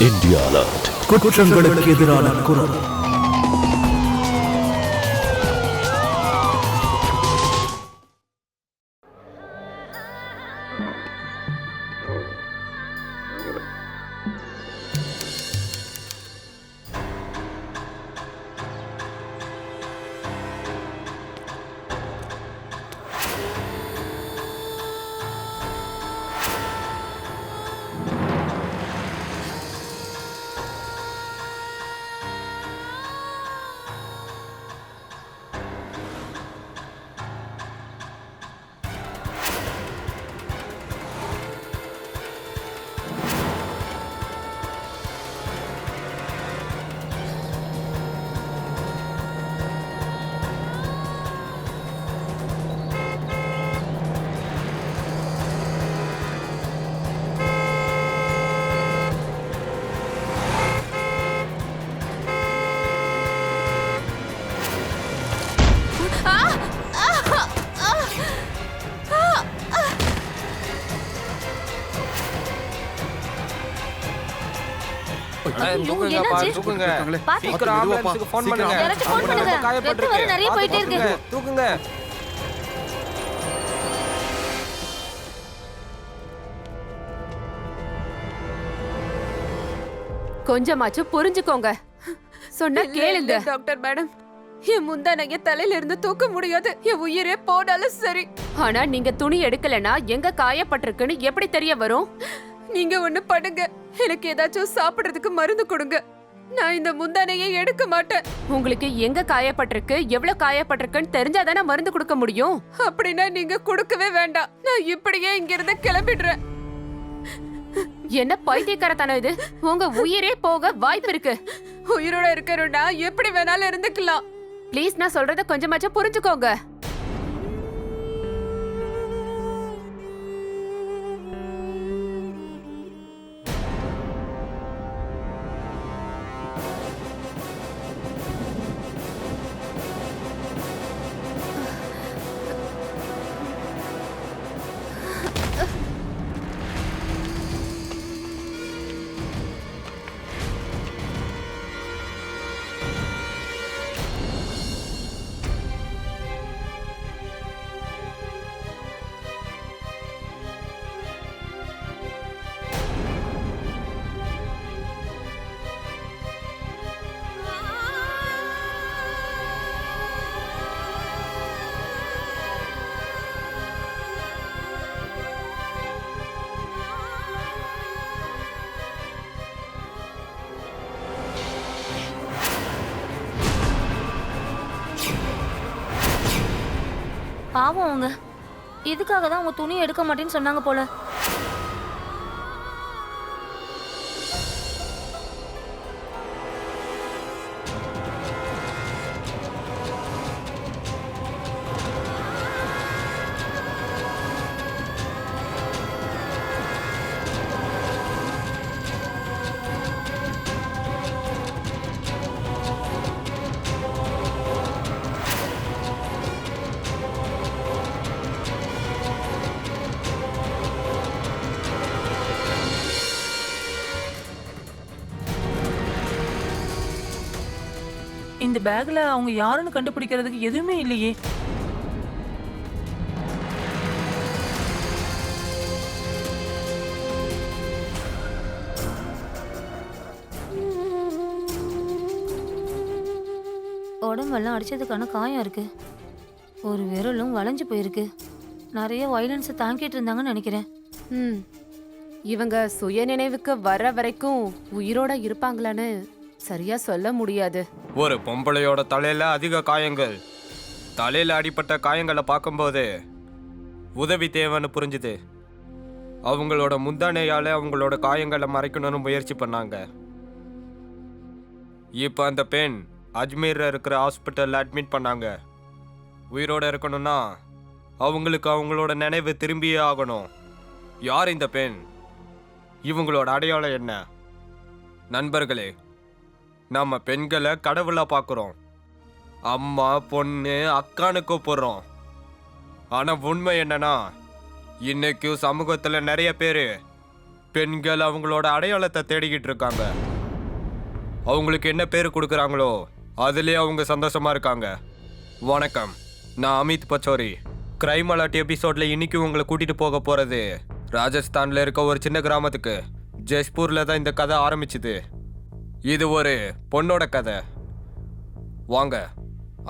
India alert. குற்றங்களுக்கு எதிரான குரல். கொஞ்சமாச்சும் புரிஞ்சுக்கோங்க. சொன்னா கேளுங்க. டாக்டர் மேடம், என் முந்தானைய தலையில இருந்து தூக்க முடியாது. என் உயிரே போனாலும் சரி. ஆனா நீங்க துணி எடுக்கலனா எங்க காயப்பட்டிருக்குன்னு எப்படி தெரிய வரும்? நீங்க ஒண்ணு பண்ணுங்க, எனக்கு ஏதாச்சும் சாப்பிடுறதுக்கு மருந்து கொடுங்க. நான் இந்த முந்தானையை எடுக்க மாட்டேன். உங்களுக்கு எங்க காயப்பட்டிருக்கு, எவ்வளவு காயப்பட்டிருக்குன்னு தெரிஞ்சாதானே மருந்து கொடுக்க முடியும். அப்படின்னா நீங்க கொடுக்கவே வேண்டாம். நான் இப்படியே இங்க இருந்து கிளம்பிடுறேன். என்ன பைத்தியக்காரத்தனம் இது? உங்க உயிரே போக வாய்ப்பு இருக்கு. உயிரோட இருக்கணும்னா எப்படி வேணாலும் இருந்துக்கலாம். ப்ளீஸ், நான் சொல்றத கொஞ்சமாச்சும் புரிஞ்சுக்கோங்க. பாவம் அவங்க. இதுக்காக தான் உங்க துணி எடுக்க மாட்டேன்னு சொன்னாங்க போல. இந்த பேக்ல அவங்க யாருன்னு கண்டுபிடிக்கிறதுக்கு எதுவுமே இல்லையே. உடம்பெல்லாம் அடிச்சதுக்கான காயம் இருக்கு. ஒரு விரலும் வளைஞ்சு போயிருக்கு. நிறைய வயலன்ஸை தாங்கிட்டு இருந்தாங்கன்னு நினைக்கிறேன். இவங்க சுய நினைவுக்கு வர்ற வரைக்கும் உயிரோட இருப்பாங்களான்னு சரியா சொல்ல முடியாது. ஒரு பொம்பளையோட தலையில அதிக காயங்கள். தலையில அடிப்பட்ட காயங்களை பார்க்கும்போது உதவி தேவைன்னு புரிஞ்சுது. அவங்களோட முந்தானையால அவங்களோட காயங்களை மறைக்கணும்னு முயற்சி பண்ணாங்க. இப்போ அந்த பெண் அஜ்மீர்ல இருக்கிற ஹாஸ்பிட்டல்ல அட்மிட் பண்ணாங்க. உயிரோட இருக்கணும்னா அவங்களுக்கு அவங்களோட நினைவு திரும்பியே ஆகணும். யார் இந்த பெண்? இவங்களோட அடையாளம் என்ன? நண்பர்களே, நம்ம பெண்களை கடவுளா பார்க்குறோம். அம்மா, பொண்ணு, அக்கான்னு கூப்பிடுறோம். ஆனா உண்மை என்னன்னா, இன்னைக்கும் சமூகத்துல நிறைய பேரு பெண்கள் அவங்களோட அடையாளத்தை தேடிக்கிட்டு இருக்காங்க. அவங்களுக்கு என்ன பேர் கொடுக்குறாங்களோ அதுலேயே அவங்க சந்தோஷமா இருக்காங்க. வணக்கம், நான் அமித் பச்சோரி. கிரைம் அலர்ட் எபிசோட்ல இன்னைக்கு உங்களை கூட்டிட்டு போக போறது ராஜஸ்தான்ல இருக்க ஒரு சின்ன கிராமத்துக்கு. ஜெய்ப்பூர்ல தான் இந்த கதை ஆரம்பிச்சுது. இது ஒரு பொண்ணோட கதை. வாங்க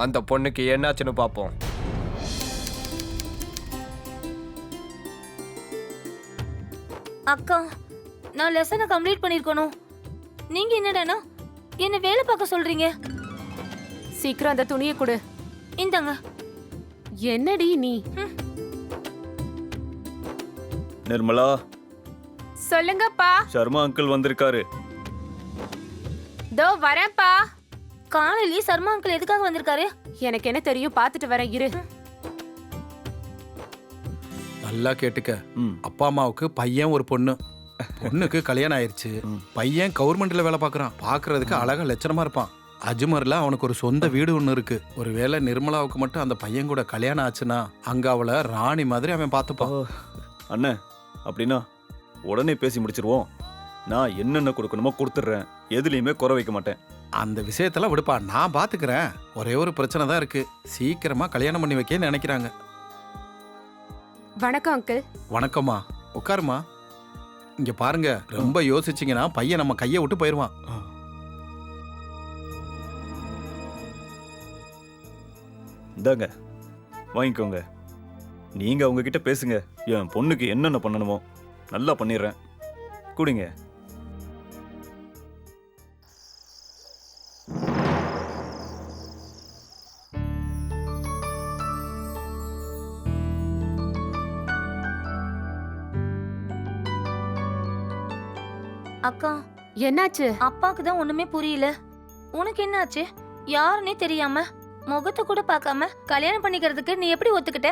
அந்த பொண்ணுக்கு என்னாச்சுன்னு பார்ப்போம். அக்கா, நான் லெசனை கம்ப்ளீட் பண்ணிருக்கணும். நீங்க என்னடானா என்ன வேலை பார்க்க சொல்றீங்க? சீக்கிரம் அந்த துணியை கொடு. இந்தாங்க. என்னடி நீ? நிர்மலா, சொல்லுங்கப்பா. சர்மா அங்கிள் வந்திருக்காரு. தோ வரேன்ப்பா. காலையிலேயே சர்மா அங்கிள் எதுக்காக வந்திருக்காரு? எனக்கு என்ன தெரியும், பார்த்துட்டு வரேன் இரு. நல்லா கேட்டுக்க. ம். அப்பா அம்மாவுக்கு பையன் ஒரு பொண்ணு. பொண்ணுக்கு கல்யாணம் ஆயிருச்சு. பையன் கவர்மெண்ட்ல வேலை பார்க்கறான். பார்க்கறதுக்கு அழகா லட்சணமா இருப்பான். அஜ்மர்ல அவனுக்கு ஒரு சொந்த வீடு ஒன்று இருக்கு. ஒருவேளை நிர்மலாவுக்கு மட்டும் அந்த பையன் கூட கல்யாணம் ஆச்சுன்னா அங்க அவளை ராணி மாதிரி அவன் பார்த்துப்பான். அண்ணே, அப்படின்னா உடனே பேசி முடிச்சிருவோம். நான் என்னென்ன கொடுக்கணுமோ கொடுத்துட்றேன். எதுலையுமே குறை வைக்க மாட்டேன். அந்த விஷயத்தெல்லாம் விடுப்பா, நான் பாத்துக்கிறேன். ஒரே ஒரு பிரச்சனை தான் இருக்கு. சீக்கிரமா கல்யாணம் பண்ணி வைக்க நினைக்கிறாங்க. வணக்கம் அங்கிள். வணக்கம்மா, உட்காருமா. இங்க பாருங்க, ரொம்ப யோசிச்சீங்கன்னா பையன் நம்ம கையை விட்டு போயிருவான். இந்தாங்க, வாங்கிக்கோங்க. நீங்க அவங்க கிட்ட பேசுங்க. என் பொண்ணுக்கு என்னென்ன பண்ணணுமோ நல்லா பண்ணிடுறேன். குடிங்க. அக்கா, என்னாச்சு? அப்பாக்கு தான் ஒண்ணுமே புரியல. உனக்கு என்னாச்சு? யாருன்னே தெரியாம முகத்தை கூட பார்க்காம கல்யாணம் பண்ணிக்கிறதுக்கு நீ எப்படி ஒத்துக்கிட்ட?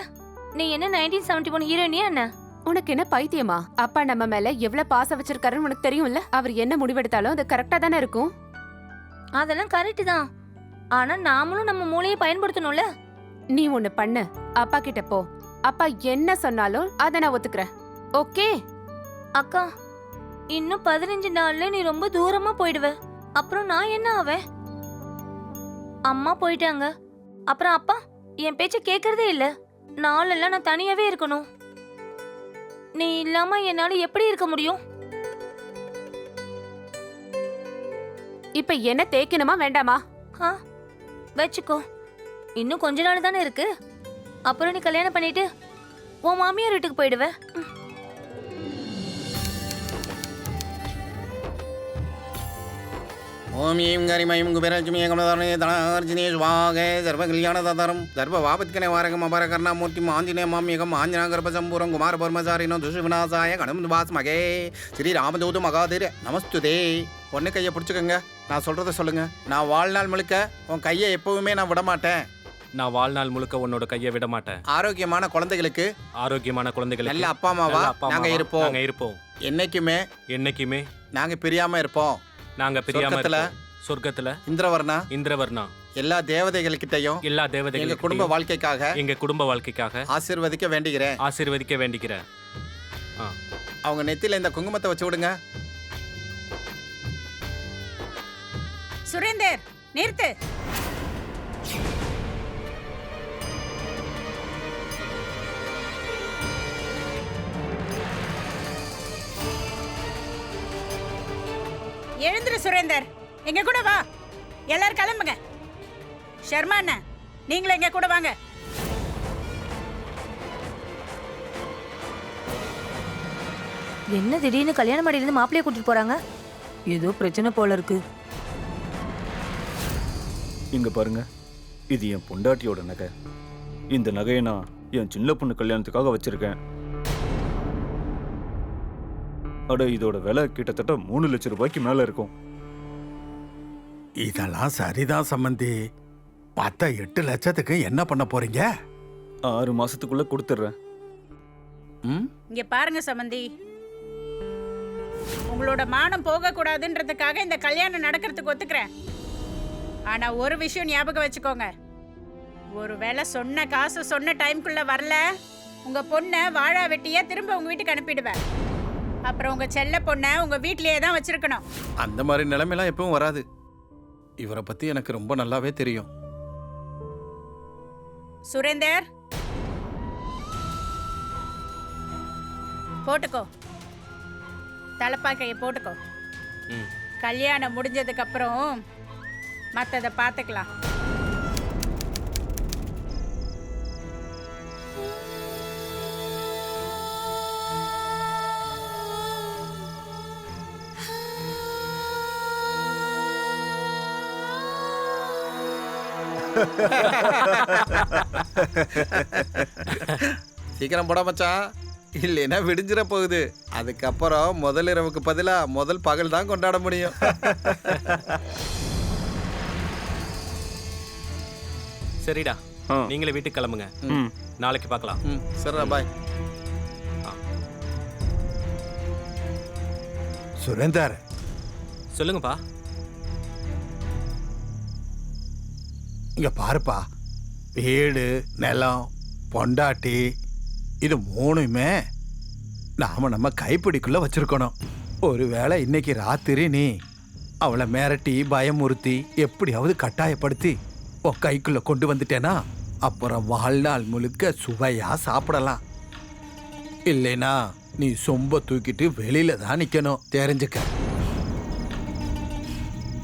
நீ என்ன 1971 ஹீரோயினியா என்ன? உனக்கு என்ன பைத்தியமா? அப்பா நம்ம மேல எவ்வளவு பாசம் வச்சிருக்காருன்னு உனக்கு தெரியும்ல. அவர் என்ன முடிவெடுத்தாலும் அது கரெக்டா தானே இருக்கும். அதெல்லாம் கரெக்ட் தான். ஆனா நாமளும் நம்ம மூளையை பயன்படுத்தணும்ல. நீ ஒண்ணு பண்ணு, அப்பா கிட்ட போ. அப்பா என்ன சொன்னாலும் அதை நான் ஒத்துக்கிறேன். ஓகே? அக்கா, இன்னும் 15 நாள்ல நீ ரொம்ப தூரமா போயிடுவ. அப்புறம் நான் என்ன ஆவேன்? அம்மா போயிட்டாங்க. அப்புறம் அப்பா என் பேச்ச கேக்குறதே இல்ல. நாளெல்லாம் நான் தனியாவே இருக்கணும். நீ இல்லாம என்னால எப்படி இருக்க முடியும்? இப்ப என்ன தேய்க்கணுமா வேண்டாமா? வச்சுக்கோ. இன்னும் கொஞ்ச நாள் தானே இருக்கு. அப்புறம் நீ கல்யாணம் பண்ணிட்டு உன் மாமியார் வீட்டுக்கு போயிடுவ. ஓம் ஈம் கரிமயம் குபேரஜுமி ஏகமதாரணே தனார்ஜினே சுவாக சர்வ கல்யாணதாரம் சர்வ வாபத்கனே வாரகம் அபரகர்ணாமூர்த்தி ஆஞ்சநேய மாமியகம் ஆஞ்சனா கர்ப்பசம்பூரம் குமார பர்மசாரினோ துஷுவிநாசாய கணம் வாஸ்மகே ஸ்ரீ ராமதூது மகாதீர் நமஸ்துதே. பொண்ணு கையை பிடிச்சிக்கோங்க. நான் சொல்றத சொல்லுங்க. நான் வாழ்நாள் முழுக்க உன் கையை எப்பவுமே நான் விட மாட்டேன். நான் வாழ்நாள் முழுக்க உன்னோட கையை விட மாட்டேன். ஆரோக்கியமான குழந்தைகளுக்கு, ஆரோக்கியமான குழந்தைகளுக்கு நல்ல அப்பா அம்மாவா நாங்க இருப்போம். நாங்க இருப்போம். என்னைக்குமே என்னைக்குமே நாங்க பிரியாம இருப்போம். நாங்க பிரியாம சொர்க்கத்துல, இருப்போம். சொர்க்கத்துல இந்திரவர்ணா இந்திரவர்ணா எல்லா தேவதைகள்கிட்டயும் எல்லா எங்க தேவதைகளுக்கும் குடும்ப வாழ்க்கைக்காக எங்க குடும்ப வாழ்க்கைக்காக ஆசீர்வதிக்க வேண்டுகிறேன். ஆசீர்வதிக்க வேண்டிக்கிறேன். அவங்க நெத்தியில இந்த குங்குமத்தை வச்சு விடுங்க. சுரேந்தர், நிறுத்து. எழுந்துரு சுரேந்தர், எங்க கூட வா. எல்லாரும் கிளம்புங்க. ஷர்மா அண்ணா, நீங்களும் எங்க கூட வாங்க. என்ன திடீர்னு கல்யாண மாடியிலிருந்து மாப்பிள்ளைய கூட்டிட்டு போறாங்க? ஏதோ பிரச்சனை போல இருக்கு. இங்க பாருங்க, இது என் பொண்டாட்டியோட நகை. இந்த நகையை நான் என் சின்ன பொண்ணு கல்யாணத்துக்காக வச்சிருக்கேன். அட, இதோட விலை கிட்டத்தட்ட 3 லட்சம் ரூபாய்க்கு மேல இருக்கும். இதெல்லாம் சரிதான் சம்பந்தி. மத்த 8 லட்சத்துக்கு என்ன பண்ண போறீங்க? 6 மாசத்துக்குள்ள கொடுத்துட்றேன். இங்க பாருங்க சமந்தி, உங்களோட மானம் போக கூடாதுன்றதுக்காக இந்த கல்யாணம் நடக்கிறதுக்கு ஒத்துக்கிறேன். ஆனா ஒரு விஷயம் ஞாபகம் வச்சுக்கோங்க. ஒருவேளை சொன்ன காசு சொன்ன டைம்குள்ள வரல, உங்க பொண்ணை வாழா வெட்டியா திரும்ப உங்க வீட்டுக்கு அனுப்பிடுவேன். அப்புறம் உங்க செல்ல பொண்ணை உங்க வீட்லயே தான் வச்சிருக்கணும். அந்த மாதிரி நிலைமையெல்லாம் எப்பவும் வராது. இவரை பத்தி எனக்கு ரொம்ப நல்லாவே தெரியும். சுரேந்தர், போட்டுக்கோ, தலைப்பாக்கையை போட்டுக்கோ. ம். கல்யாணம் முடிஞ்சதுக்கு அப்புறம் மற்றதை பார்த்துக்கலாம். சீக்கிரம் போட மச்சான், இல்லைன்னா விடிஞ்சிட போகுது. அதுக்கப்புறம் முதல் இரவுக்கு பதிலா முதல் பகல் தான் கொண்டாட முடியும். சரிடா, ஆ. நீங்களே வீட்டுக்கு கிளம்புங்க. ம். நாளைக்கு பார்க்கலாம். சரிடா, பாய். சுரேந்தர், சொல்லுங்கப்பா. இங்க பாருப்பா, வீடு, நிலம், பொண்டாட்டி, இது மூணுமே நாம நம்ம கைப்பிடிக்குள்ள வச்சிருக்கணும். ஒருவேளை இன்னைக்கு ராத்திரி நீ அவளை மிரட்டி பயமுறுத்தி எப்படியாவது கட்டாயப்படுத்தி உன் கைக்குள்ள கொண்டு வந்துட்டேனா அப்புறம் வாழ்நாள் முழுக்க சுவையா சாப்பிடலாம். இல்லைனா நீ சொம்ப தூக்கிட்டு வெளியில தான் நிக்கணும், தெரிஞ்சுக்க.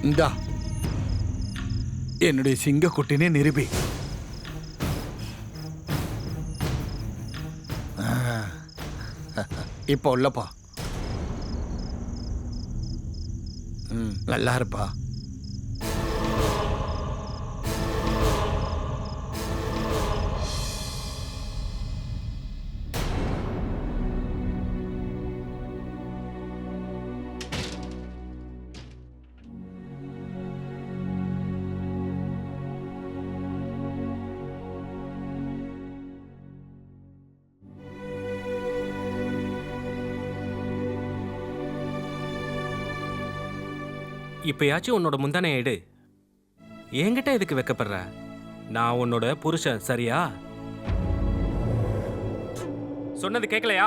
இந்தா என்னுடைய சிங்கக்குட்டினே நிரூபி. இப்போ உள்ளப்பா. நல்லா இருப்பா. இப்பயாச்சும் உன்னோட முந்தானைய எடு. என்கிட்ட எதுக்கு வைக்கப்படுற? நான் உன்னோட புருஷன், சரியா? சொன்னது கேட்கலையா?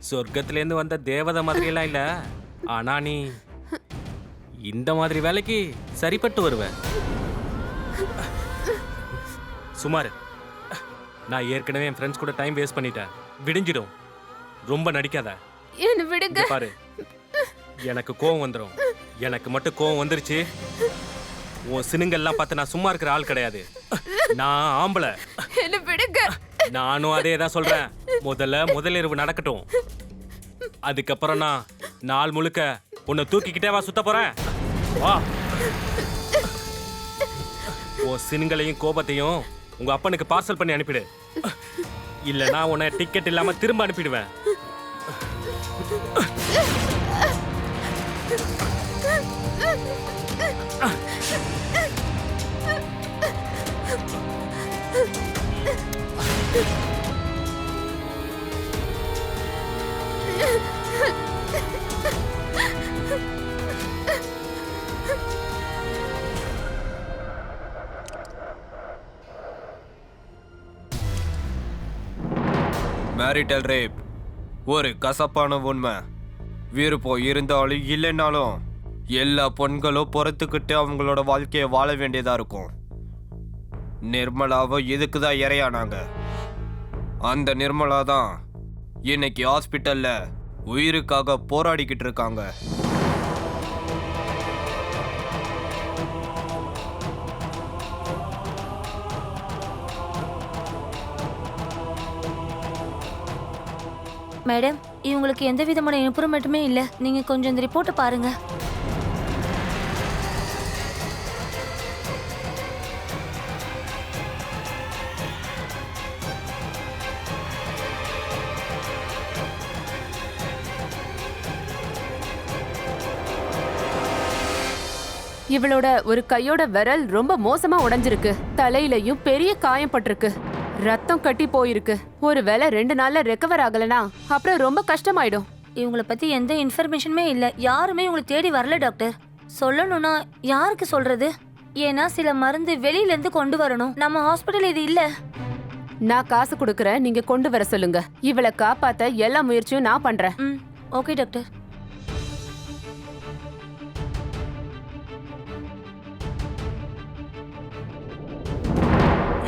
சொர்க்கத்திலேருந்து வந்த தேவதை மாதிரி எல்லாம் இல்ல. ஆனா நீ இந்த மாதிரி வேலைக்கு சரிப்பட்டு வருவ. சுமார், நான் ஏற்கனவே என் ஃப்ரெண்ட்ஸ் கூட டைம் வேஸ்ட் பண்ணிட்டேன். விடிஞ்சிடும். ரொம்ப நடிக்காத. என்ன விடுங்க. இங்க பாரு, எனக்கு கோவம் வந்துடும். எனக்கு மட்டும் கோவம் வந்துருச்சு, உன் சினுங்கெல்லாம் பார்த்து நான் சும்மா இருக்கிற ஆள் கிடையாது. நான் ஆம்பளை. என்ன விடுங்க. நானும் அதே தான் சொல்றேன். முதலிரவு நடக்கட்டும். அதுக்கப்புறம் நான் நாள் முழுக்க உன்னை தூக்கிக்கிட்டே வா சுத்த போறேன். வா. உன் சினுங்களையும் கோபத்தையும் உங்க அப்பனுக்கு பார்சல் பண்ணி அனுப்பிடு. இல்லைன்னா உன்னை டிக்கெட் இல்லாம திரும்ப அனுப்பிடுவேன். மேரிட்டல் ரேப் ஒரு கசப்பான உண்மை. விருப்பம் இருந்தாலும் இல்லைன்னாலும் எல்லா பெண்களும் பொறுத்துக்கிட்டு அவங்களோட வாழ்க்கையை வாழ வேண்டியதா இருக்கும். நிர்மலாவை இதுக்கு தான் இறையானாங்க. அந்த நிர்மலா தான் இன்னைக்கு ஹாஸ்பிட்டல்ல உயிருக்காக போராடிக்கிட்டு இருக்காங்க. மேடம், இவங்களுக்கு எந்த விதமான இம்ப்ரூவ்மெண்ட்டுமே இல்லை. நீங்க கொஞ்சம் இந்த ரிப்போர்ட்டை பாருங்க. இவளோட ஒரு கையோட விரல் ரொம்ப மோசமா உடைஞ்சிருக்கு. தலையிலயும் பெரிய காயம் பட்டிருக்கு. ரத்தம் கட்டி போயிருக்கு. ஒருவேளை 2 நாள்ல ரெக்கவர் ஆகலனா அப்புறம் ரொம்ப கஷ்டமாயிடும். இவங்கள பத்தி எந்த இன்ஃபர்மேஷனுமே இல்லை. யாருமே இவங்களை தேடி வரல டாக்டர். சொல்லணும்னா யாருக்கு சொல்றது? ஏன்னா சில மருந்து வெளியில இருந்து கொண்டு வரணும். நம்ம ஹாஸ்பிடல் இது இல்ல. நான் காசு கொடுக்கறேன், நீங்க கொண்டு வர சொல்லுங்க. இவளை காப்பாத்த எல்லா முயற்சியும் நான் பண்றேன். Okay doctor.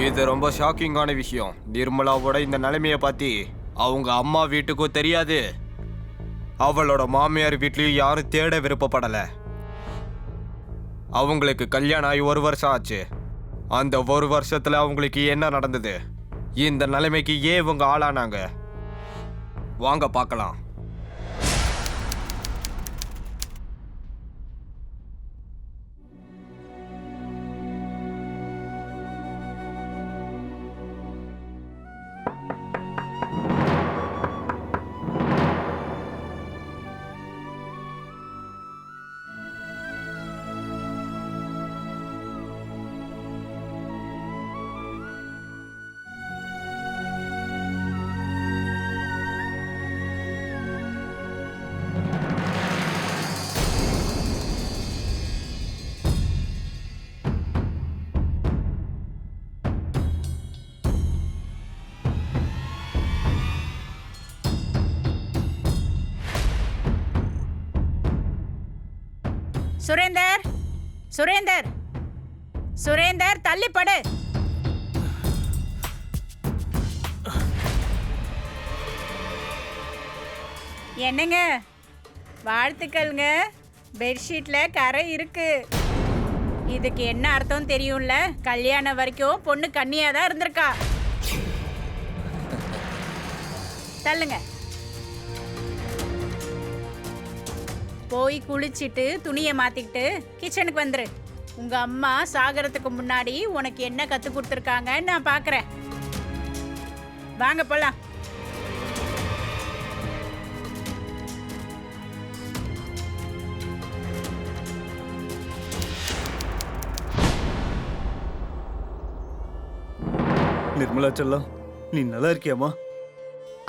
இது ரொம்ப ஷாக்கிங்கான விஷயம். நிர்மலாவோட இந்த நிலைமையை பத்தி அவங்க அம்மா வீட்டுக்கும் தெரியாது, அவளோட மாமியார் வீட்லயும் யாரும் தேட விருப்பப்படல. அவங்களுக்கு கல்யாணம் ஆகி 1 வருஷம் ஆச்சு. அந்த 1 வருஷத்துல அவங்களுக்கு என்ன நடந்தது, இந்த நிலைமைக்கு ஏன் இவங்க ஆளானாங்க, வாங்க பார்க்கலாம். சுரேந்தர், சுரேந்தர், சுரேந்தர், தள்ளிப்படு. என்னங்க, வாழ்த்துக்கள்ங்க. பெட்ஷீட்ல கரை இருக்கு. இதுக்கு என்ன அர்த்தம் தெரியும்ல? கல்யாணம் வரைக்கும் பொண்ணு கன்னியா தான் இருந்திருக்கா. தள்ளுங்க. போய் குளிச்சிட்டு துணியை மாத்திக்கிட்டு கிச்சனுக்கு வந்துரு. உங்க அம்மா சாகரத்துக்கு முன்னாடி உனக்கு என்ன கத்து கொடுத்துருக்காங்க நான் பாக்குறேன். வாங்க போலாம். நிர்மலா செல்லம், நீ நல்லா இருக்கியாமா?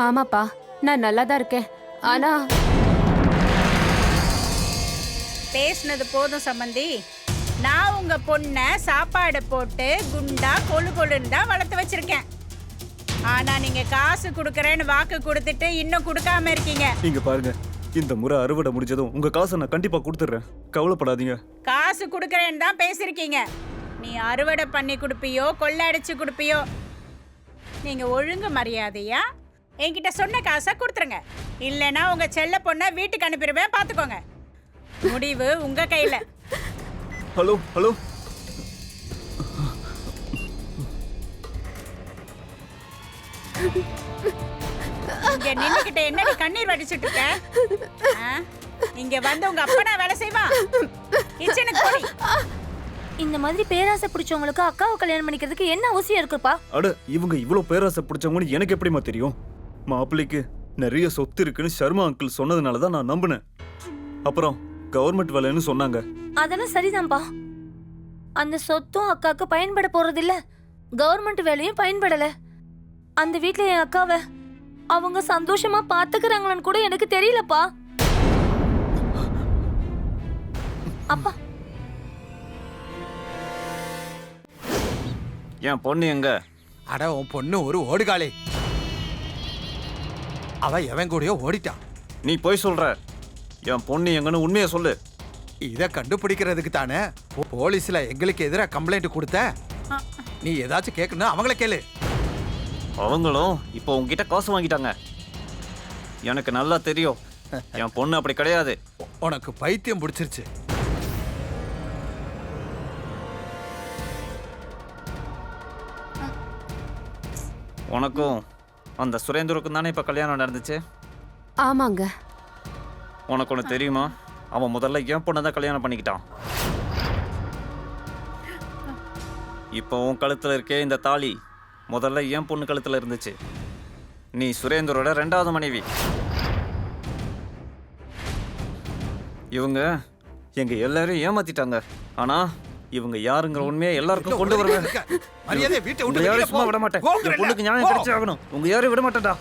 ஆமாப்பா, நான் நல்லா தான் இருக்கேன். ஆனா பேசுனது போதும் சம்பந்தி. நான் உங்க பொண்ணை சாப்பாடு போட்டு குண்டா கொழு கொழுன்னு தான் வளர்த்து வச்சிருக்கேன். ஆனா நீங்க காசு கொடுக்கறேன்னு வாக்கு கொடுத்துட்டு இன்னும் கொடுக்காம இருக்கீங்க. நீங்க பாருங்க, இந்த முறை அறுவடை முடிஞ்சதும் உங்க காசை நான் கண்டிப்பா கொடுத்துட்றேன், கவலைப்படாதீங்க. காசு கொடுக்கறேன்னு தான் பேசிருக்கீங்க. நீ அறுவடை பண்ணி கொடுப்பியோ கொள்ளடிச்சு கொடுப்பியோ, நீங்க ஒழுங்கு மரியாதையா என்கிட்ட சொன்ன காசை கொடுத்துருங்க. இல்லைன்னா உங்க செல்ல பொண்ணை வீட்டுக்கு அனுப்பிடுவேன், பாத்துக்கோங்க. முடிவு உங்க கையில. ஹலோ ஹலோ, இங்க நின்னுகிட்ட என்னடி கண்ணீர் வடிச்சிட்டு இருக்க? இங்க வந்து உங்க அப்பனா வேலை செய்வான். கிச்சனுக்கு போடி. இந்த மாதிரி பேராசை பிடிச்சவங்களுக்கு அக்காவை கல்யாணம் பண்ணிக்கிறதுக்கு என்ன அவசியம் இருக்குப்பா? அட, இவங்க இவ்வளவு பேராசை பிடிச்சவங்கன்னு எனக்கு எப்படிமா தெரியும்? மாப்பிள்ளைக்கு நிறைய சொத்து இருக்குன்னு சர்மா அங்கிள் சொன்னதுனால தான் நான் நம்பினேன். அப்புறம் கவர்மெண்ட் வேலைன்னு சொன்னாங்க. அதெல்லாம் சரிதான்ப்பா. அந்த சொத்தும் அக்காவுக்கு பயன்பட போறது இல்ல, கவர்மெண்ட் வேலையும் பயன்படல. அந்த வீட்ல என் அக்காவை அவங்க சந்தோஷமா பாத்துக்கிறாங்களான்னு கூட எனக்கு தெரியலப்பா. அப்பா, என் பொண்ணு எங்க? அட, உன் பொண்ணு ஒரு ஓடுகாலே. அவ எவன் கூடயோ ஓடிட்டான். நீ போய் சொல்ற. என் பொண்ணு எங்கன்னு உண்மையை சொல்லு. இதை கண்டுபிடிக்கிறதுக்கு தானே போலீஸ்ல எங்களுக்கு எதிராக கம்ப்ளைண்ட் கொடுத்த. நீ ஏதாச்சும் கேட்கணும் அவங்கள கேளு. அவங்களும் இப்போ உங்ககிட்ட காசு வாங்கிட்டாங்க. எனக்கு நல்லா தெரியும், என் பொண்ணு அப்படி கிடையாது. உனக்கு பைத்தியம் பிடிச்சிருச்சு. உனக்கும் அந்த சுரேந்தருக்கும் தானே இப்போ கல்யாணம் நடந்துச்சு? ஆமாங்க. உனக்கு ஒன்று தெரியுமா? அவன் முதல்ல என் பொண்ணை தான் கல்யாணம் பண்ணிக்கிட்டான். இப்போ உன் கழுத்தில் இருக்கே இந்த தாலி முதல்ல என் பொண்ணு கழுத்தில் இருந்துச்சு. நீ சுரேந்தரோட 2வது மனைவி. இவங்க எங்க எல்லாரையும் ஏமாத்திட்டாங்க. ஆனா இவங்க யாருங்கிற உண்மையை எல்லாருக்கும் கொண்டு வருவேன். மரியாதை வீட்டை விட்டு யாரும் வெளியே சும்மா போ. விட மாட்டேன். போங்கடா. என் பொண்ணுக்கு நியாயம் கிடைச்சே ஆகணும். உங்க யாரையும் விட மாட்டேன்டா.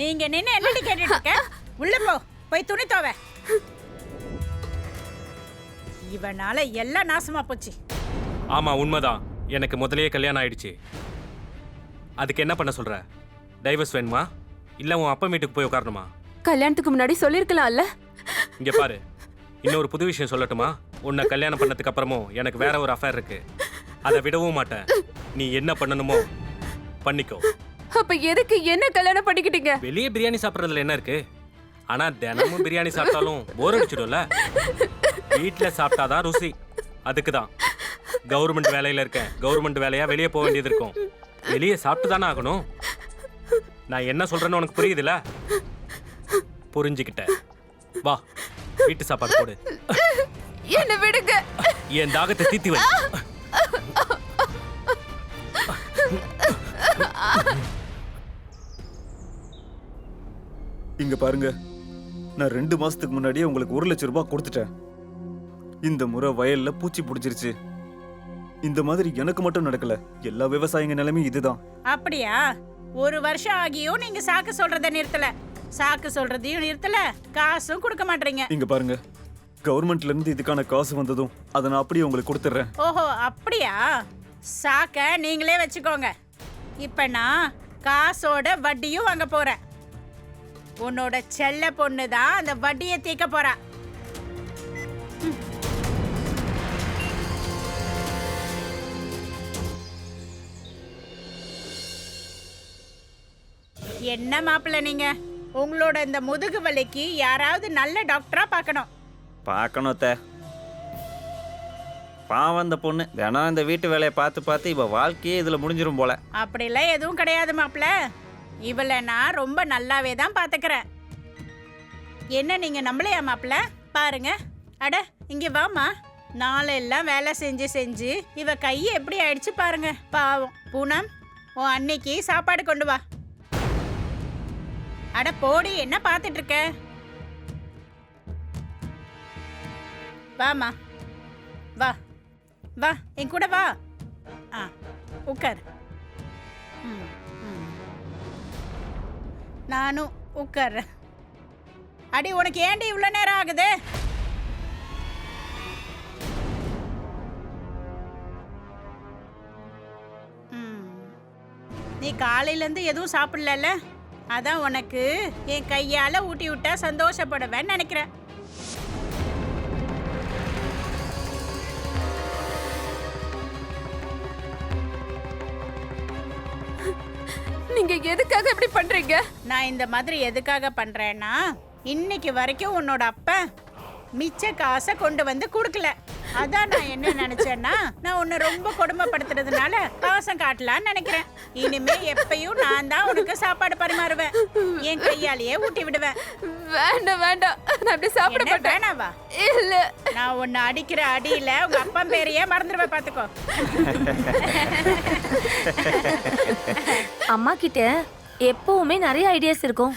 நீங்க நின்னு என்னடி கேட்டுட்டு இருக்க? உள்ள போ, போய் துணி துவை. இவனால எல்லாம் நாசமா போச்சு. ஆமா உண்மைதான், எனக்கு முதல்லயே கல்யாணம் ஆயிடுச்சு. அதுக்கு என்ன பண்ண சொல்ற? டைவர்ஸ் வேணுமா இல்ல உன் அப்பா வீட்டுக்கு போய் உட்காரணுமா? கல்யாணத்துக்கு முன்னாடி சொல்லிருக்கலாம்ல. இங்க பாரு, இன்னொரு புது விஷயம் சொல்லட்டுமா? உன்னை கல்யாணம் பண்ணதுக்கு அப்புறமும் எனக்கு வேற ஒரு அஃபேர் இருக்கு. அதை விடவும் மாட்டேன். நீ என்ன பண்ணணுமோ பண்ணிக்கோ. அப்ப எதுக்கு என்ன கல்யாணம் பண்ணிக்கிட்டீங்க? வெளியே பிரியாணி சாப்பிட்றதுல என்ன இருக்கு? ஆனா தினமும் பிரியாணி சாப்பிட்டாலும் போர் அடிச்சிடும்ல. வீட்டில் சாப்பிட்டாதான் ருசி. அதுக்கு தான் கவர்மெண்ட் வேலையில இருக்கேன். கவர்மெண்ட் வேலையா வெளியே போக வேண்டியது இருக்கும். வெளியே சாப்பிட்டு தானே ஆகணும். நான் என்ன சொல்றேன்னு உனக்கு புரியுதுல? புரிஞ்சுக்கிட்ட. வா, வீட்டு சாப்பாடு போடு. என்ன விடுங்க. என் தாகத்தை தீத்தி வை. இங்க பாருங்க, நான் 2 மாசத்துக்கு முன்னாடியே உங்களுக்கு 1 லட்சம் ரூபாய் கொடுத்துட்டேன். இந்த முறை வயல்ல பூச்சி பிடிச்சிருச்சு. இந்த மாதிரி எனக்கு மட்டும் நடக்கல, எல்லா விவசாயிங்க நிலைமையும் இதுதான். அப்படியா? 1 வருஷம் ஆகியும் நீங்க சாக்கு சொல்றத நிறுத்தல. சாக்கு சொல்றதையும் நிறுத்தல, காசும் கொடுக்க மாட்டீங்க. இங்க பாருங்க, கவர்மெண்ட்ல இருந்து இதுக்கான காசு வந்ததும் அதை நான் அப்படியே உங்களுக்கு கொடுத்துட்றேன். ஓஹோ, அப்படியா? சாக்க நீங்களே வச்சுக்கோங்க. இப்ப நான் காசோட வட்டியும் வாங்க போறேன். உன்னோட செல்ல பொண்ணு தான் அந்த வட்டியை தீக்க போறா. என்ன மாப்பிள்ள நீங்க? உங்களோட இந்த முதுகு வலிக்கு யாராவது நல்ல டாக்டரா பார்க்கணும். பார்க்கணும் அத்தை. பாவம் அந்த பொண்ணு தினம் இந்த வீட்டு வேலையை பார்த்து பார்த்து இவ வாழ்க்கையே இதில் முடிஞ்சிரும் போல. அப்படிலாம் எதுவும் கிடையாது மாப்பிள்ள. இவளை நான் ரொம்ப நல்லாவே தான் பார்த்துக்கிறேன். என்ன நீங்க நம்பலையா மாப்பிள்ள? பாருங்க. அட இங்க வாமா. நாளெல்லாம் வேலை செஞ்சு செஞ்சு இவ கையை எப்படி ஆயிடுச்சு பாருங்க. பாவம். பூனம், உன் அன்னைக்கு சாப்பாடு கொண்டு வா. அட போடி, என்ன பார்த்துட்டு இருக்க? வாமா, வா வா, என் கூட வா. ஆ, உட்கார். நானும் உட்கார்றேன். அடி, உனக்கு ஏண்டி இவ்வளோ நேரம் ஆகுது? நீ காலையிலேருந்து எதுவும் சாப்பிடல, அதான் உனக்கு என் கையால் ஊட்டி விட்டா சந்தோஷப்படுவேன்னு நினைக்கிறேன். நீங்க எதுக்காக இப்படி பண்றீங்க? நான் இந்த மாதிரி எதுக்காக பண்றேன்னா, இன்னைக்கு வரைக்கும் உன்னோட அப்பா மிச்ச காசை கொண்டு வந்து கொடுக்கல. அதான் நான் என்ன நினைச்சேன்னா, நான் உன்னை ரொம்ப கொடுமைப்படுத்துறதுனால பாசம் காட்டலான்னு நினைக்கிறேன். இனிமே எப்பயும் நான் தான் உனக்கு சாப்பாடு பரிமாறுவேன், என் கையாலேயே ஊட்டி விடுவேன். வேண்டாம் வேண்டாம், நான் அப்படி சாப்பிட மாட்டேன். வேணாவா? இல்ல, நான் உன்னை அடிக்கிற அடியில உங்க அப்பா பேரையே மறந்துடுவேன், பாத்துக்கோ. அம்மா கிட்ட எப்பவுமே நிறைய ஐடியாஸ் இருக்கும்.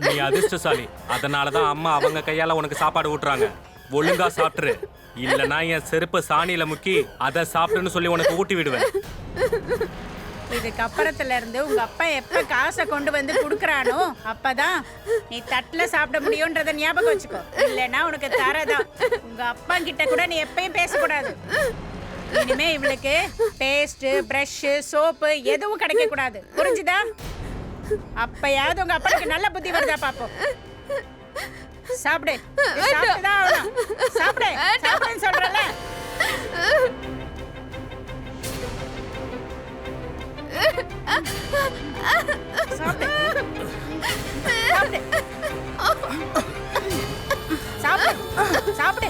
நீ அதிர்ஷ்டசாலி. அதனாலதான் அம்மா அவங்க கையால உனக்கு சாப்பாடு ஊட்டுறாங்க. ஒழுங்கா சாப்பிட்டுரு, இல்லனா என் செருப்பு சாணியில முக்கி அதை சாப்பிட்டுன்னு சொல்லி உனக்கு ஊட்டி விடுவேன். இதுக்கு அப்புறத்துல இருந்து உங்க அப்பா எப்ப காசை கொண்டு வந்து குடுக்கறானோ அப்பதான் நீ தட்டுல சாப்பிட முடியும்ன்றத ஞாபகம் வச்சுக்கோ. இல்லைன்னா உனக்கு தரதான். உங்க அப்பா கிட்ட கூட நீ எப்பயும் பேசக்கூடாது. இனிமே இவளுக்கு பேஸ்ட், பிரஷ், சோப்பு எதுவும் கிடைக்க கூடாது, புரிஞ்சுதா? அப்பயாவது உங்க அப்பாவுக்கு நல்ல புத்தி வருதா பாப்போம். சாப்பிடு, சாப்பிட்டுதான் ஆகணும். சாப்பிடு, சாப்பிடுன்னு சொல்றல. சாப்பிடு, சாப்பிடு, சாப்பிடு, சாப்பிடு.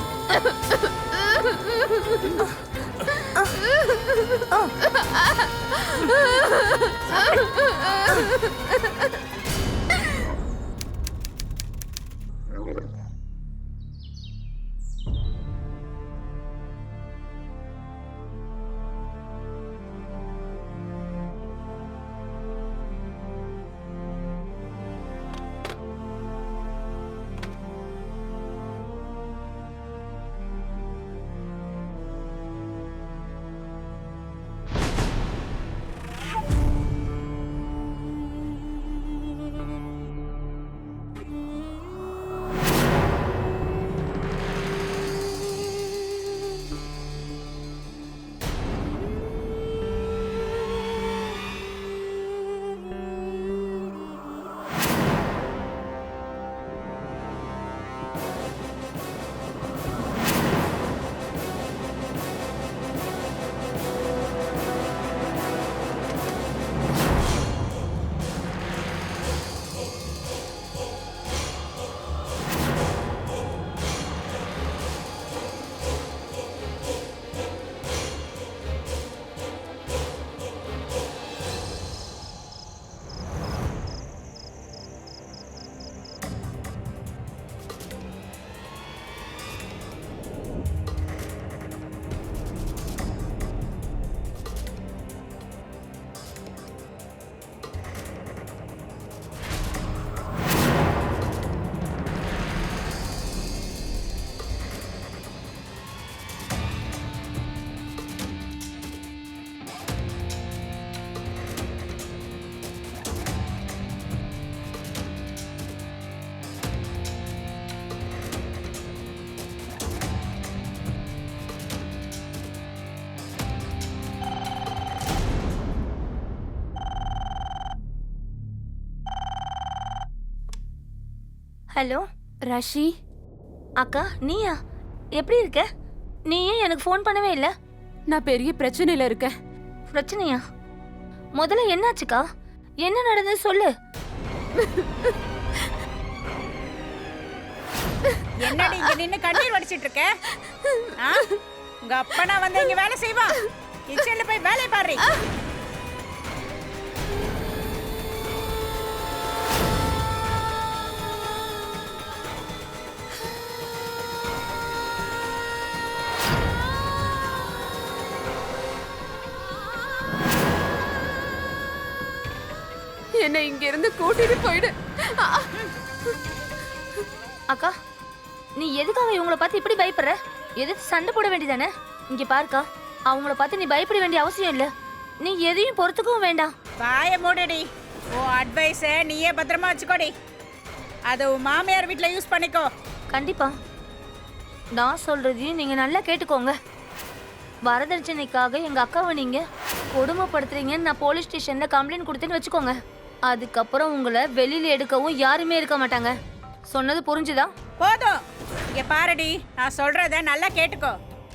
ஹலோ ராஷி, அக்கா, நீயா? எப்படி இருக்க? நீ ஏன் எனக்கு ஃபோன் பண்ணவே இல்லை? நான் பெரிய பிரச்சனையில இருக்கேன். பிரச்சனையா? முதல்ல என்னாச்சுக்கா? என்ன நடந்தது சொல்லு. என்னடி இங்க நின்னு கண்ணீர் வடிச்சிட்டு இருக்க? ஆ? உங்க அப்பனா வந்து இங்க வேலை செய்வான். கிச்சன்ல போய் வேலைய பாரு. என்னை இங்க இருந்து கூட்டிட்டு போயிடு. அக்கா, நீ எதுக்காக இவங்கள பார்த்து இப்படி பயப்படுற? எதுக்கு சண்டை போட வேண்டியதானே? இங்க பாருக்கா, அவங்கள பார்த்து நீ பயப்பட வேண்டிய அவசியம் இல்ல. நீ எதையும் பொறுத்துக்கவும் வேண்டாம். வாய மூடுடி. உன் அட்வைஸ நீயே பத்திரமா வச்சுக்கோடி. அதை உன் மாமியார் வீட்ல யூஸ் பண்ணிக்கோ. கண்டிப்பா. நான் சொல்றதையும் நீங்க நல்லா கேட்டுக்கோங்க. வரதட்சணைக்காக எங்க அக்காவை நீங்க கொடுமைப்படுத்துறீங்கன்னு நான் போலீஸ் ஸ்டேஷன்ல கம்ப்ளைண்ட் கொடுத்தேன்னு வச்சுக்கோங்க. அதுக்கப்புறம் உங்களை வெளியில எடுக்கவும் யாருமே இருக்க மாட்டாங்க. சொன்னது புரிஞ்சுதா? போதும். இங்க பாருடி, நான் சொல்றத நல்லா கேட்டுக்கோ.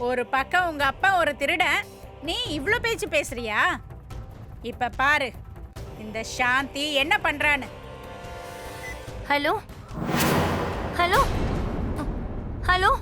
ஒரு பக்கம் உங்க அப்பா ஒரு திருடன், நீ இவ்ளோ பேச்சு பேசுறியா? இப்ப பாரு இந்த சாந்தி என்ன பண்றான்னு. ஹலோ ஹலோ ஹலோ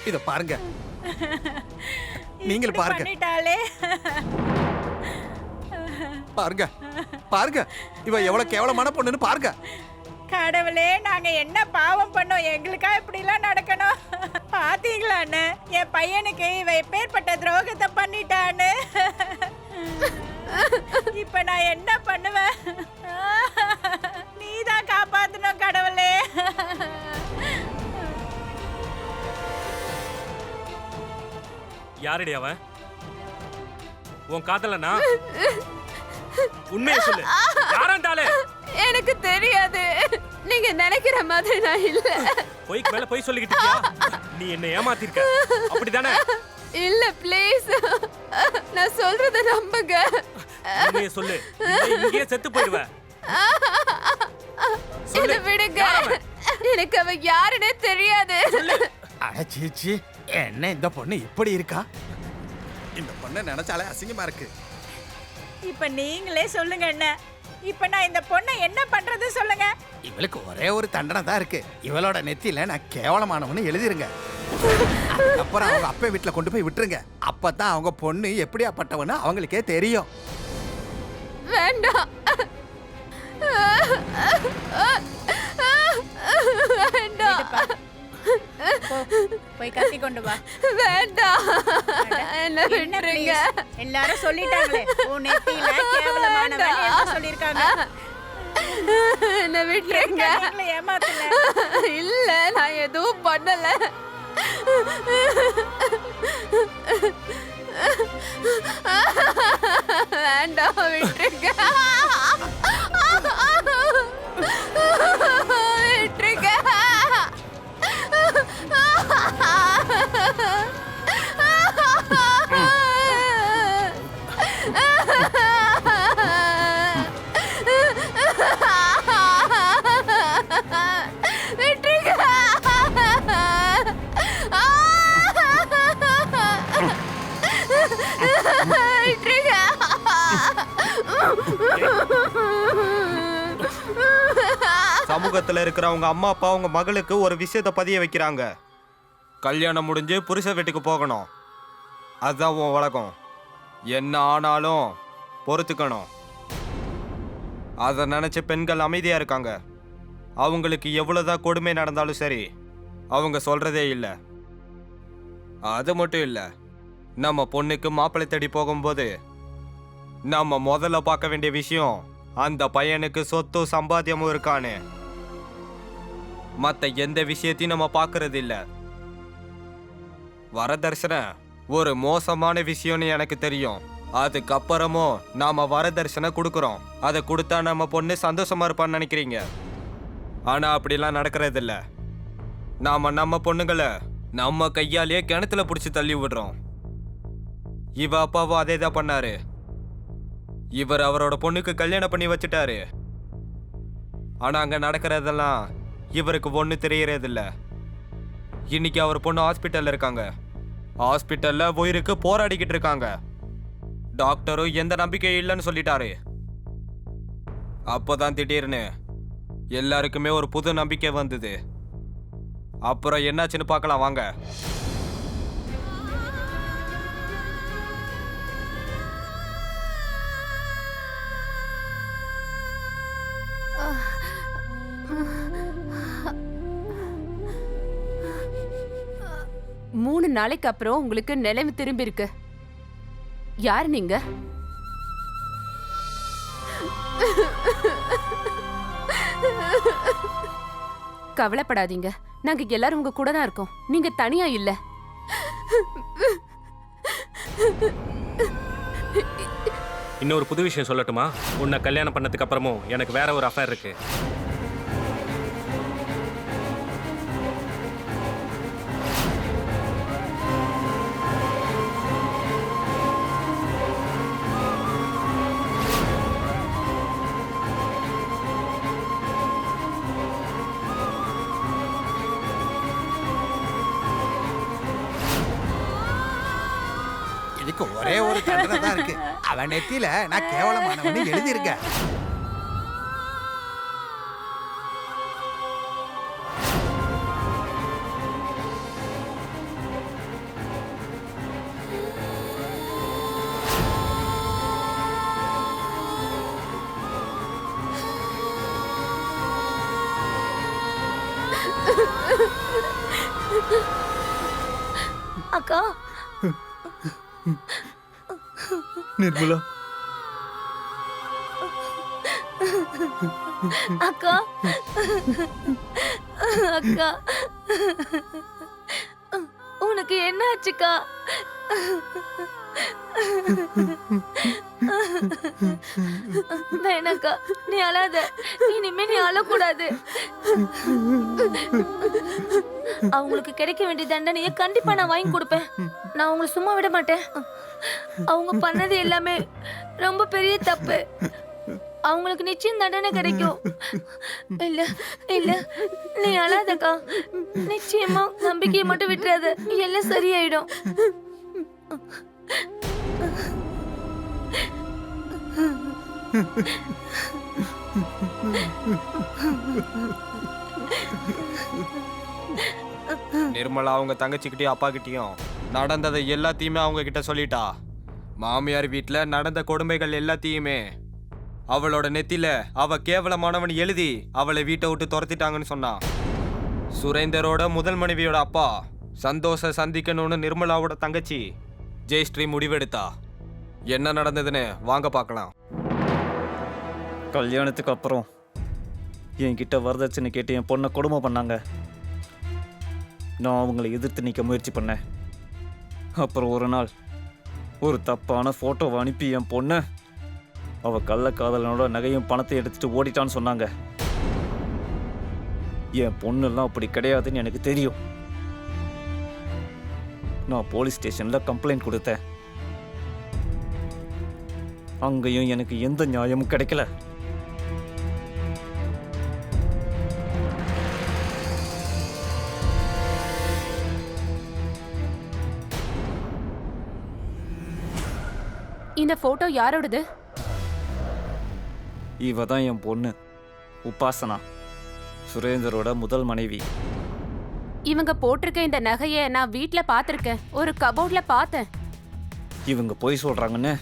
இத பாருங்க, நீங்களும் பாருங்க. பண்ணிட்டாளே. பாருங்க பாருங்க, இவ எவ்வளவு கேவலமான பொண்ணுன்னு பாருங்க. கடவுளே, நாங்க என்ன பாவம் பண்ணோம்? எங்களுக்கா இப்படி எல்லாம் நடக்கணும்? பாத்தீங்களா அண்ணே, என் பையனுக்கு இவ எப்பேற்பட்ட துரோகத்தை பண்ணிட்டான்னு. இப்ப நான் என்ன பண்ணுவேன்? நீதான் காப்பாத்தணும் கடவுளே. யாரடி அவன்? உன் காதலனா? உண்மையை சொல்லு, யாராண்டாலே? எனக்கு தெரியாது. நீங்க நினைக்கிற மாதிரி நான் இல்ல. பொய்க்கு மேல பொய் சொல்லிக்கிட்டு இருக்கியா? நீ என்ன ஏமாத்திருக்க, அப்படிதானே? இல்ல, ப்ளீஸ், நான் சொல்றத நம்புங்க. உண்மையை சொல்லு, இங்கேயே செத்து போயிடுவ. என்ன விடுங்க, எனக்கு அவ யாருன்னே தெரியாது. அட சீச்சி, என்ன இந்த பொண்ணு இப்படி இருக்கா? இந்த பொண்ணை நினைச்சாலே அசிங்கமா இருக்கு. இப்ப நீங்களே சொல்லுங்க அண்ணே, இப்ப நான் இந்த பொண்ணை என்ன பண்றது சொல்லுங்க. இவளுக்கு ஒரே ஒரு தண்டனை தான் இருக்கு. இவளோட நெத்தியில நான் கேவலமானவன்னு எழுதிருங்க. அப்புறம் அவங்க அப்பா வீட்டுல கொண்டு போய் விட்டுருங்க. அப்பதான் அவங்க பொண்ணு எப்படியாப்பட்டவன்னு அவங்களுக்கே தெரியும். வேண்டாம், வேண்டாம். போய் கத்தி கொண்டு வா. வேண்டாம், என்ன என்ன விட்டுருங்க. please? எல்லாரும் சொல்லிட்டாங்களே உன் நெத்தியில கேவலமானவன் என்ன சொல்லிருக்காங்க. என்ன விட்டுருங்க. நீங்களே ஏமாத்தல. இல்ல, நான் எதுவும் பண்ணல. வேண்டாம், விட்டுருங்க. விட்டுருங்க. சமூகத்துல இருக்கிற அவங்க அம்மா அப்பா அவங்க மகளுக்கு ஒரு விஷயத்தை பதிய வைக்கிறாங்க. கல்யாணம் முடிஞ்சு புருஷ வீட்டுக்கு போகணும், அதுதான் உன் வழக்கம். என்ன ஆனாலும் பொறுத்துக்கணும். அதை நினைச்ச பெண்கள் அமைதியா இருக்காங்க. அவங்களுக்கு எவ்வளவுதான் கொடுமை நடந்தாலும் சரி, அவங்க சொல்றதே இல்லை. அது மட்டும் இல்லை, நம்ம பொண்ணுக்கு மாப்பிள்ளை தேடி போகும்போது நம்ம முதல்ல பார்க்க வேண்டிய விஷயம் அந்த பையனுக்கு சொத்து சம்பாத்தியமும் இருக்கானே. மத்த எந்த விஷயத்தையும் நம்ம பார்க்கறது இல்ல. வரதட்சணை ஒரு மோசமான விஷயம்னு எனக்கு தெரியும். அதுக்கப்புறமும் நாம வரதட்சணை கொடுக்குறோம். அதை கொடுத்தா நம்ம பொண்ணு சந்தோஷமா இருப்பான்னு நினைக்கிறீங்க. ஆனா அப்படிலாம் நடக்கிறது இல்ல. நாம நம்ம பொண்ணுங்களை நம்ம கையாலேயே கிணத்துல பிடிச்சி தள்ளி விடுறோம். இவ அப்பாவும் அதே தான் பண்ணாரு. இவர் அவரோட பொண்ணுக்கு கல்யாணம் பண்ணி வச்சுட்டாரு. ஆனா அங்க நடக்கிறதெல்லாம் இவருக்கு ஒண்ணு தெரியறதில்ல. இன்னைக்கு அவர் பொண்ணு ஹாஸ்பிட்டல்ல இருக்காங்க. ஹாஸ்பிட்டல்ல உயிருக்கு போராடிக்கிட்டு இருக்காங்க. டாக்டரும் எந்த நம்பிக்கையும் இல்லைன்னு சொல்லிட்டாரு. அப்போதான் திடீர்னு எல்லாருக்குமே ஒரு புது நம்பிக்கை வந்தது. அப்புறம் என்னாச்சுன்னு பார்க்கலாம் வாங்க. மூணு நாளைக்கு அப்புறம் உங்களுக்கு நிலைமை திரும்பி இருக்கு. யார் நீங்க? கவலைப்படாதீங்க, நாங்க எல்லாரும் உங்க கூட தான் இருக்கோம். நீங்க தனியா இல்ல. இன்னொரு புது விஷயம் சொல்லட்டுமா? உன்னை கல்யாணம் பண்ணதுக்கு அப்புறமும் எனக்கு வேற ஒரு அஃபேர் இருக்கு. இதுக்கு ஒரே ஒரு தண்டனை தான் இருக்கு. அவன் நெத்தியில நான் கேவலமானவன்னு எழுதியிருக்க. அக்கா நிர்மலா, அக்கா அக்கா உனக்கு என்ன ஆச்சுக்கா? வேணாக்கா, நீ அழாத. இனிமே நீ அழக்கூடாது. அவங்களுக்கு கிடைக்க வேண்டிய தண்டனையை கண்டிப்பா நான் வாங்கி கொடுப்பேன். நான் அவங்களை சும்மா விட மாட்டேன். அவங்க பண்ணது எல்லாமே ரொம்ப பெரிய தப்பு. அவங்களுக்கு நிச்சயம் தண்டனை கிடைக்கும். இல்ல இல்ல, நீ அழாதக்கா. நிச்சயமா நம்பிக்கையை மட்டும் விட்டுறாத. எல்லாம் சரியாயிடும். நிர்மலா அவங்க தங்கச்சிக்கிட்டயும் அப்பா கிட்டயும் நடந்ததை எல்லாத்தையுமே அவங்க கிட்ட சொல்லிட்டா. மாமியார் வீட்டுல நடந்த கொடுமைகள் எல்லாத்தையுமே அவளோட நெத்தில அவ கேவலமானவன் எழுதி அவளை வீட்டை விட்டு துரத்திட்டாங்கன்னு சொன்னா. சுரேந்தரோட முதல் மனைவியோட அப்பா சந்தோஷ சந்திக்கணும்னு நிர்மலாவோட தங்கச்சி ஜெயஸ்ரீ முடிவெடுத்தா. என்ன நடந்ததுன்னு வாங்க பார்க்கலாம். கல்யாணத்துக்கு அப்புறம் என்கிட்ட வரதட்சணை கேட்டு என் பொண்ணை கொடுமை பண்ணாங்க. நான் அவங்கள எதிர்த்து நிற்க முயற்சி பண்ணேன். அப்புறம் ஒரு நாள் ஒரு தப்பான ஃபோட்டோவை அனுப்பி என் பொண்ணை அவள் கள்ளக்காதலனோட நகையும் பணத்தை எடுத்துட்டு ஓடிட்டான்னு சொன்னாங்க. என் பொண்ணெல்லாம் அப்படி கிடையாதுன்னு எனக்கு தெரியும். நான் போலீஸ் ஸ்டேஷனில் கம்ப்ளைண்ட் கொடுத்தேன். அங்கேயும் எனக்கு எந்த நியாயமும் கிடைக்கல. இந்த போட்டோ யாரோடது? இவ தான் என் பொண்ணு உபாசனா, சுரேந்தரோட முதல் மனைவி. இவங்க போட்டிருக்க இந்த நகையை நான் வீட்ல பாத்திருக்கேன். ஒரு கபோர்ட்ல பார்த்தேன். இவங்க பொய் சொல்றாங்கன்னு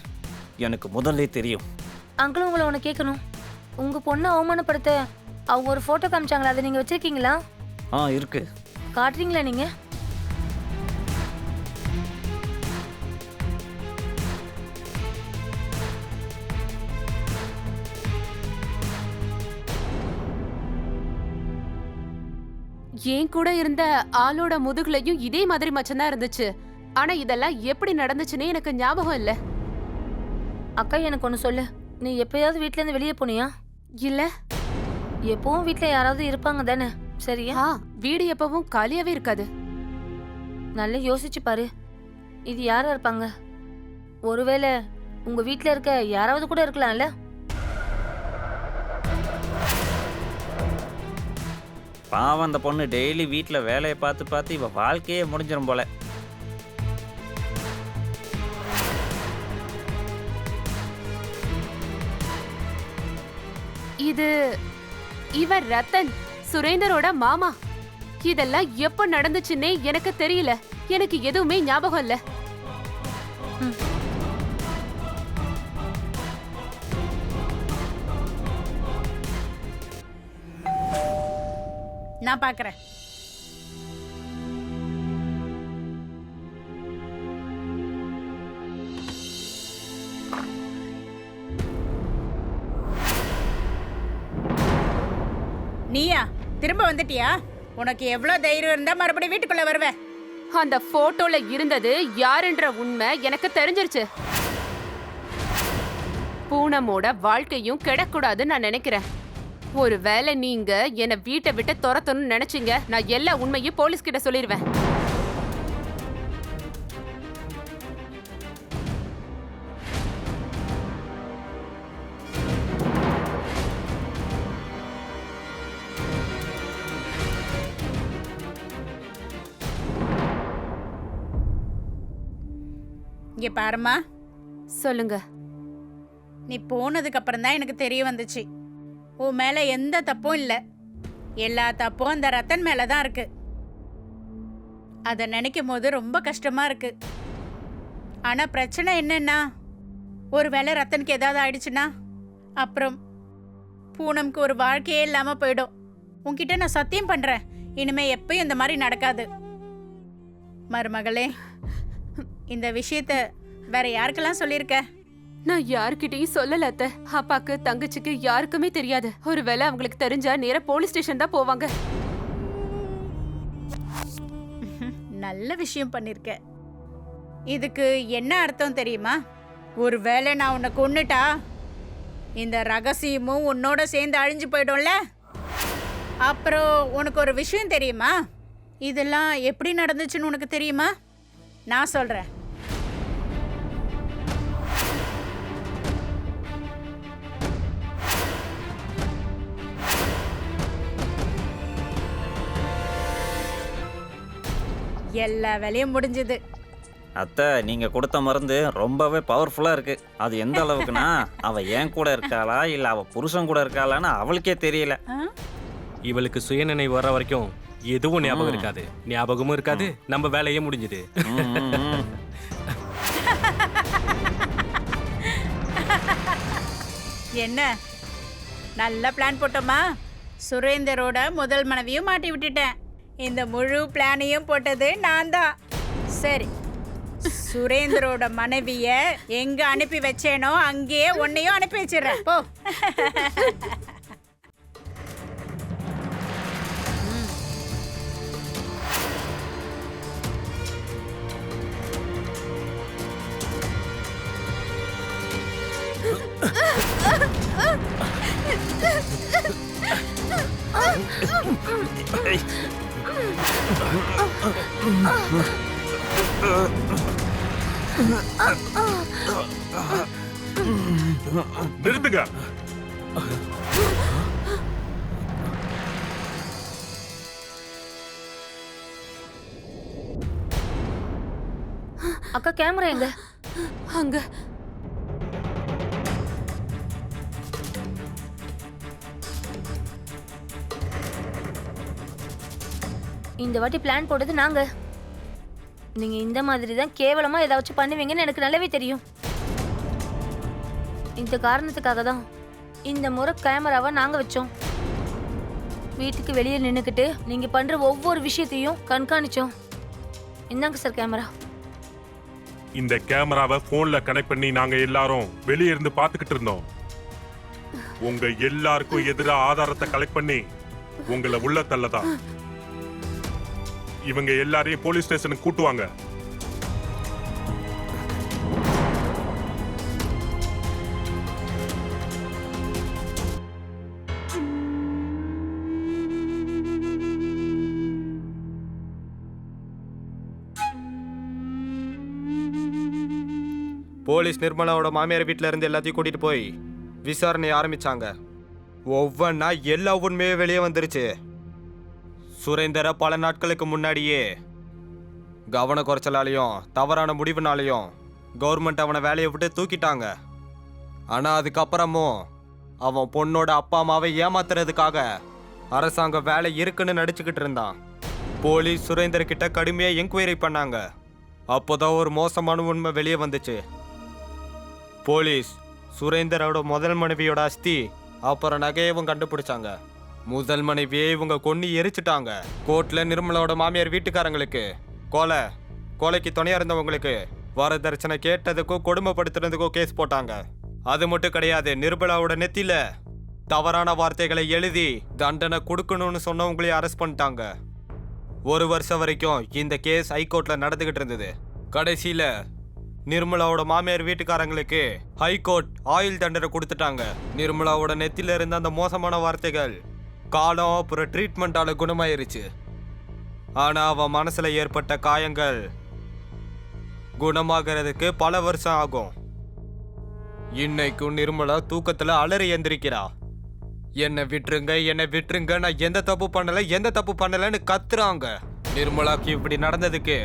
எனக்கு முதல்ல தெரியும். அங்கிள், உங்களை ஒன்று கேட்கணும். உங்க பொண்ணை அவமானப்படுத்த அவங்க ஒரு போட்டோ காமிச்சாங்களா? அதை நீங்க வச்சிருக்கீங்களா? இருக்கு. காட்டுறீங்களா நீங்க? என் கூட இருந்த ஆளோட முதுகுலையும் இதே மாதிரி மச்சம் தான் இருந்துச்சு. ஆனா இதெல்லாம் எப்படி நடந்துச்சுன்னே எனக்கு ஞாபகம் இல்ல. அக்கா எனக்கு ஒன்று சொல்லு, நீ எப்பயாவது வீட்ல இருந்து வெளியே போனியா? இல்ல. எப்பவும் வீட்ல யாராவது இருப்பாங்க தானே, சரியா? வீடு எப்பவும் காலியாவே இருக்காது. நல்லா யோசிச்சு பாரு, இது யாரா இருப்பாங்க? ஒருவேளை உங்க வீட்ல இருக்க யாராவது கூட இருக்கலாம்ல. பாவம் அந்த பொண்ணு டெய்லி வீட்டில் வேலையை பார்த்து பார்த்து இவ வாழ்க்கையே முடிஞ்சிடும் போல. இது இவர் ரத்தன், சுரேந்தரோட மாமா. இதெல்லாம் எப்ப நடந்துச்சுன்னே எனக்கு தெரியல. எனக்கு எதுவுமே ஞாபகம் இல்ல. நான் பார்க்கறேன். நீயா திரும்ப வந்துட்டியா? உனக்கு எவ்வளவு தைரியம் இருந்தா மறுபடியும் வீட்டுக்குள்ள வருவ? அந்த போட்டோல இருந்தது யாருன்ற உண்மை எனக்கு தெரிஞ்சிருச்சு. பூனமோட வாழ்க்கையும் கெடக்கூடாதுன்னு நான் நினைக்கிறேன். ஒருவேளை நீங்க என்ன வீட்டை விட்டு துரத்தணும்னு நினைச்சீங்க, நான் எல்லா உண்மையும் போலீஸ் கிட்ட சொல்லிடுவேன். இங்க பாருமா. சொல்லுங்க. நீ போனதுக்கு அப்புறம் தான் எனக்கு தெரிய வந்துச்சு, உன் மேல எந்த தப்பும் இல்ல. எல்லா தப்பும் அந்த ரத்தன் மேல தான் இருக்கு. அதை நினைக்கும் போது ரொம்ப கஷ்டமா இருக்கு. ஆனா பிரச்சனை என்னன்னா, ஒருவேளை ரத்தனுக்கு ஏதாவது ஆயிடுச்சுன்னா அப்புறம் பூனம்க்கு ஒரு வாழ்க்கையே இல்லாம போயிடும். உன்கிட்ட நான் சத்தியம் பண்றேன், இனிமே எப்பயும் இந்த மாதிரி நடக்காது. மருமகளே, இந்த விஷயத்த வேற யாருக்கெல்லாம் சொல்லியிருக்க? நான் யார்கிட்டயும் சொல்லல அத்தை. அப்பாக்கு தங்கச்சிக்கு யாருக்குமே தெரியாது. ஒருவேளை அவங்களுக்கு தெரிஞ்சா நேரா போலீஸ் ஸ்டேஷன் தான் போவாங்க. நல்ல விஷயம் பண்ணிருக்க. இதுக்கு என்ன அர்த்தம் தெரியுமா? ஒருவேளை நான் உன்னை கொன்னுட்டா இந்த ரகசியமும் உன்னோட சேர்ந்து அழிஞ்சு போயிடும்ல. அப்புறம் உனக்கு ஒரு விஷயம் தெரியுமா? இதெல்லாம் எப்படி நடந்துச்சுன்னு உனக்கு தெரியுமா? நான் சொல்றேன். எல்லா வேலையும் முடிஞ்சது. அத்தை, நீங்க கொடுத்த மருந்து ரொம்பவே பவர்ஃபுல்லா இருக்கு. அது எந்த அளவுக்குன்னா, அவ ஏன் கூட இருக்காளா இல்ல அவ புருஷன் கூட இருக்காளான்னு அவளுக்கே தெரியல. இவளுக்கு சுயநினைவு வர வரைக்கும் எதுவும் ஞாபகம் இருக்காது. ஞாபகமும் இருக்காது, நம்ம வேலையே முடிஞ்சுது. என்ன நல்ல பிளான் போட்டோமா? சுரேந்தரோட முதல் மனைவியும் மாட்டி விட்டுட்டேன். இந்த முழு பிளானையும் போட்டது நான் தான். சரி, சுரேந்தரோட மனைவிய எங்க அனுப்பி வச்சேனோ அங்கேயே உன்னையும் அனுப்பி வச்சிடறேன். போ. நிறுத்துங்க. அக்கா கேமரா எங்க? அங்க. இந்த வாட்டி பிளான் போட்டது நாங்க. நீங்க இந்த மாதிரி தான் கேவலமா ஏதாச்சும் பண்ணுவீங்கன்னு எனக்கு நல்லாவே தெரியும். இந்த காரணத்துக்காக தான் இந்த முறை கேமராவை நாங்க வச்சோம். வீட்டுக்கு வெளியே நின்னுக்கிட்டு நீங்க பண்ற ஒவ்வொரு விஷயத்தையும் கண்காணிச்சோம். இந்தாங்க சார் கேமரா. இந்த கேமராவை போன்ல கனெக்ட் பண்ணி நாங்க எல்லாரும் வெளியே இருந்து பாத்துக்கிட்டு இருந்தோம். உங்க எல்லாருக்கும் எதிராக ஆதாரத்தை கலெக்ட் பண்ணி உங்களை உள்ள தள்ளதான். இவங்க எல்லாரையும் போலீஸ் ஸ்டேஷனுக்கு கூட்டுவாங்க. போலீஸ் நிர்மலாவோட மாமியார் வீட்டில் இருந்து எல்லாத்தையும் கூட்டிட்டு போய் விசாரணை ஆரம்பிச்சாங்க. ஒவ்வொன்றா எல்லா உண்மையும் வெளியே வந்துருச்சு. சுரேந்தரை பல நாட்களுக்கு முன்னாடியே கவன குறைச்சலாலையும் தவறான முடிவுனாலையும் கவர்மெண்ட் அவனை வேலையை விட்டு தூக்கிட்டாங்க. ஆனால் அதுக்கப்புறமும் அவன் பொண்ணோட அப்பா அம்மாவை ஏமாத்துறதுக்காக அரசாங்கம் வேலை இருக்குன்னு நடிச்சுக்கிட்டு இருந்தான். போலீஸ் சுரேந்தர்கிட்ட கடுமையாக என்கொயரி பண்ணாங்க. அப்போதான் ஒரு மோசமான உண்மை வெளியே வந்துச்சு. போலீஸ் சுரேந்தரோட முதல் மனைவியோட அஸ்தி அப்புறம் நகையவும் கண்டுபிடிச்சாங்க. முதல் மனைவியை இவங்க கொண்டு எரிச்சிட்டாங்க. கோர்ட்ல நிர்மலாவோட மாமியார் வீட்டுக்காரங்களுக்கு கொலைக்கு துணையா இருந்தவங்களுக்கு வரதட்சணை கேட்டதுக்கும் கொடுமைப்படுத்துறதுக்கும் கேஸ் போட்டாங்க. அது மட்டும் கிடையாது, நிர்மலாவோட நெத்தியில தவறான வார்த்தைகளை எழுதி தண்டனை கொடுக்கணும்னு சொன்னவங்களையும் அரெஸ்ட் பண்ணிட்டாங்க. 1 வருஷம் வரைக்கும் இந்த கேஸ் ஹைகோர்ட்ல நடந்துகிட்டு இருந்தது. கடைசியில நிர்மலாவோட மாமியார் வீட்டுக்காரங்களுக்கு ஹைகோர்ட் ஆயுள் தண்டனை கொடுத்துட்டாங்க. நிர்மலாவோட நெத்தில இருந்த அந்த மோசமான வார்த்தைகள் காலம் அப்புறம் ட்ரீட்மெண்டால குணமாயிருச்சு. ஆனா அவன் மனசுல ஏற்பட்ட காயங்கள் குணமாகிறதுக்கு பல வருஷம் ஆகும். இன்னைக்கும் நிர்மலா தூக்கத்துல அலறி எந்திரிக்கிறா. என்னை விட்டுருங்க, நான் எந்த தப்பு பண்ணலன்னு கத்துறாங்க. நிர்மலாக்கு இப்படி நடந்ததுக்கு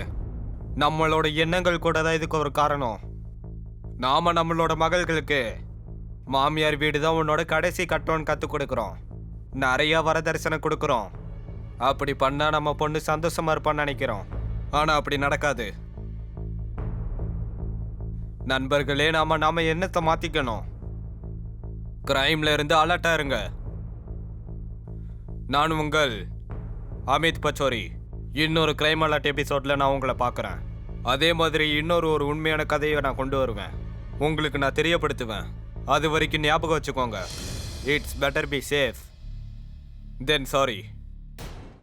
நம்மளோட எண்ணங்கள் கூட தான் இதுக்கு ஒரு காரணம். நாம நம்மளோட மகள்களுக்கு மாமியார் வீடு தான் உன்னோட கடைசி கட்டோன்னு கற்றுக் கொடுக்குறோம். நிறைய வரதட்சணை கொடுக்குறோம். அப்படி பண்ணா நம்ம பொண்ணு சந்தோஷமா இருப்பான்னு நினைக்கிறோம். ஆனா அப்படி நடக்காது. நண்பர்களே, நாம எண்ணத்தை மாத்திக்கணும். கிரைம்ல இருந்து அலர்ட்டா இருங்க. நான் உங்கள் அமித் பச்சோரி. இன்னொரு கிரைம் அலர்ட் எபிசோட்ல நான் உங்களை பார்க்குறேன். அதே மாதிரி இன்னொரு உண்மையான கதையை நான் கொண்டு வருவேன். உங்களுக்கு நான் தெரியப்படுத்துவேன். அது வரைக்கும் ஞாபகம் வச்சுக்கோங்க. It's better be safe then sorry.